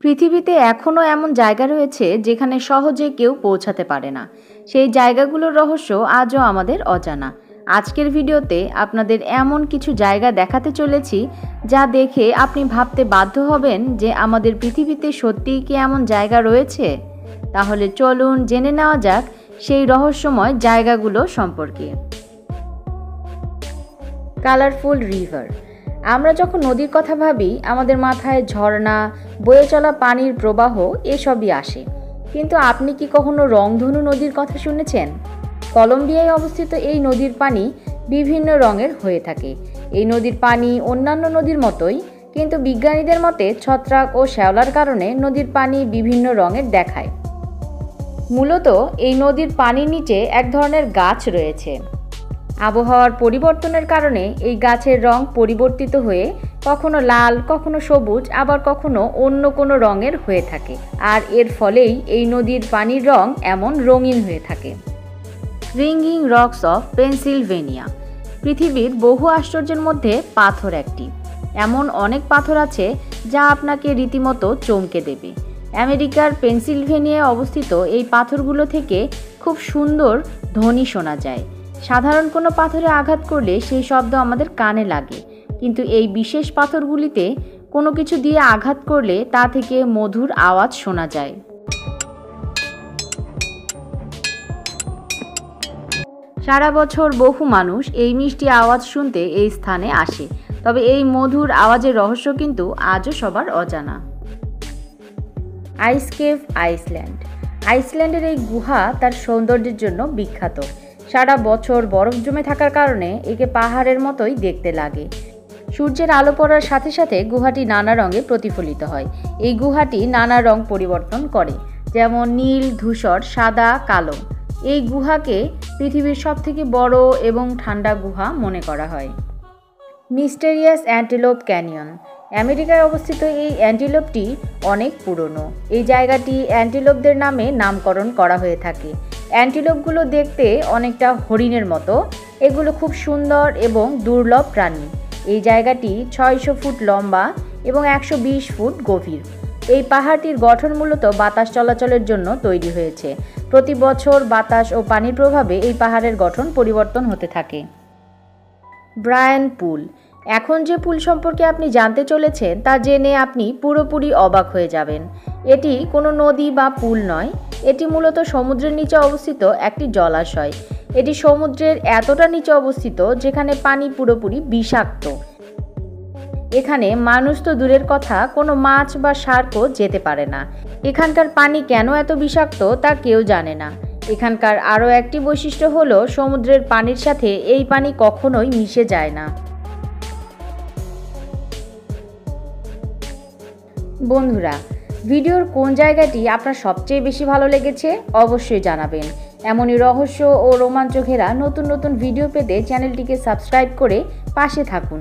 পৃথিবীতে এখনও এমন জায়গা রয়েছে যেখানে সহজে কেউ পৌঁছাতে পারে না। সেই জায়গাগুলোর রহস্য আজও আমাদের অজানা। আজকের ভিডিওতে আপনাদের এমন কিছু জায়গা দেখাতে চলেছি যা দেখে আপনি ভাবতে বাধ্য হবেন যে আমাদের পৃথিবীতে সত্যিই কি এমন জায়গা রয়েছে। তাহলে চলুন জেনে নেওয়া যাক সেই রহস্যময় জায়গাগুলো সম্পর্কে। Colourful river. আমরা যখন নদীর কথা ভাবি আমাদের মাথায় ঝর্ণা, বয়ে চলা পানির প্রবাহ এসবই আসে। কিন্তু আপনি কি কখনো রংধনু নদীর কথা শুনেছেন? কলম্বিয়ায় অবস্থিত এই নদীর পানি বিভিন্ন রঙের হয়ে থাকে। এই নদীর পানি অন্যান্য নদীর মতোই, কিন্তু বিজ্ঞানীদের মতে ছত্রাক ও শ্যাওলার কারণে নদীর পানি বিভিন্ন রঙের দেখায়। মূলত এই নদীর পানির নিচে এক ধরনের গাছ রয়েছে। আবহাওয়ার পরিবর্তনের কারণে এই গাছের রং পরিবর্তিত হয়ে কখনো লাল, কখনো সবুজ, আবার কখনো অন্য কোনো রঙের হয়ে থাকে। আর এর ফলেই এই নদীর পানির রং এমন রঙিন হয়ে থাকে। Ringing rocks of Pennsylvania. পৃথিবীর বহু আশ্চর্যের মধ্যে পাথর একটি। এমন অনেক পাথর আছে যা আপনাকে রীতিমতো চমকে দেবে। আমেরিকার পেনসিলভেনিয়ায় অবস্থিত এই পাথরগুলো থেকে খুব সুন্দর ধ্বনি শোনা যায়। সাধারণ কোনো পাথরে আঘাত করলে সেই শব্দ আমাদের কানে লাগে, কিন্তু এই বিশেষ পাথরগুলিতে কোনো কিছু দিয়ে আঘাত করলে তা থেকে মধুর আওয়াজ শোনা যায়। সারা বছর বহু মানুষ এই মিষ্টি আওয়াজ শুনতে এই স্থানে আসে, তবে এই মধুর আওয়াজের রহস্য কিন্তু আজও সবার অজানা। আইস কেভ আইসল্যান্ড। আইসল্যান্ডের এই গুহা তার সৌন্দর্যের জন্য বিখ্যাত। সারা বছর বরফ জমে থাকার কারণে একে পাহাড়ের মতোই দেখতে লাগে। সূর্যের আলো পড়ার সাথে সাথে গুহাটি নানা রঙে প্রতিফলিত হয়। এই গুহাটি নানা রং পরিবর্তন করে, যেমন নীল, ধূসর, সাদা, কালো। এই গুহাকে পৃথিবীর সবথেকে বড় এবং ঠান্ডা গুহা মনে করা হয়। Mysterious antelope canyon. আমেরিকায় অবস্থিত এই অ্যান্টিলোপটি অনেক পুরনো। এই জায়গাটি অ্যান্টিলোপদের নামে নামকরণ করা হয়ে থাকে। অ্যান্টিলোপগুলো দেখতে অনেকটা হরিণের মতো। এগুলো খুব সুন্দর এবং দুর্লভ প্রাণী। এই জায়গাটি 600 ফুট লম্বা এবং 120 ফুট গভীর। এই পাহাড়টির গঠন মূলত বাতাস চলাচলের জন্য তৈরি হয়েছে। প্রতি বছর বাতাস ও পানির প্রভাবে এই পাহাড়ের গঠন পরিবর্তন হতে থাকে। ব্রায়ান পুল। এখন যে পুল সম্পর্কে আপনি জানতে চলেছেন তা জেনে আপনি পুরোপুরি অবাক হয়ে যাবেন। এটি কোনো নদী বা পুল নয়, এটি মূলত সমুদ্রের নিচে অবস্থিত একটি জলাশয়। এটি সমুদ্রের এতটা নিচে অবস্থিত যেখানে পানি পুরোপুরি বিষাক্ত। এখানে মানুষ তো দূরের কথা, কোনো মাছ বা শার্কও যেতে পারে না। এখানকার পানি কেন এত বিষাক্ত তা কেউ জানে না। এখানকার আরও একটি বৈশিষ্ট্য হলো সমুদ্রের পানির সাথে এই পানি কখনোই মিশে যায় না। বন্ধুরা, ভিডিওর কোন জায়গাটি আপনার সবচেয়ে বেশি ভালো লেগেছে অবশ্যই জানাবেন। এমনই রহস্য ও রোমাঞ্চ ঘেরা নতুন নতুন ভিডিও পেতে চ্যানেলটিকে সাবস্ক্রাইব করে পাশে থাকুন।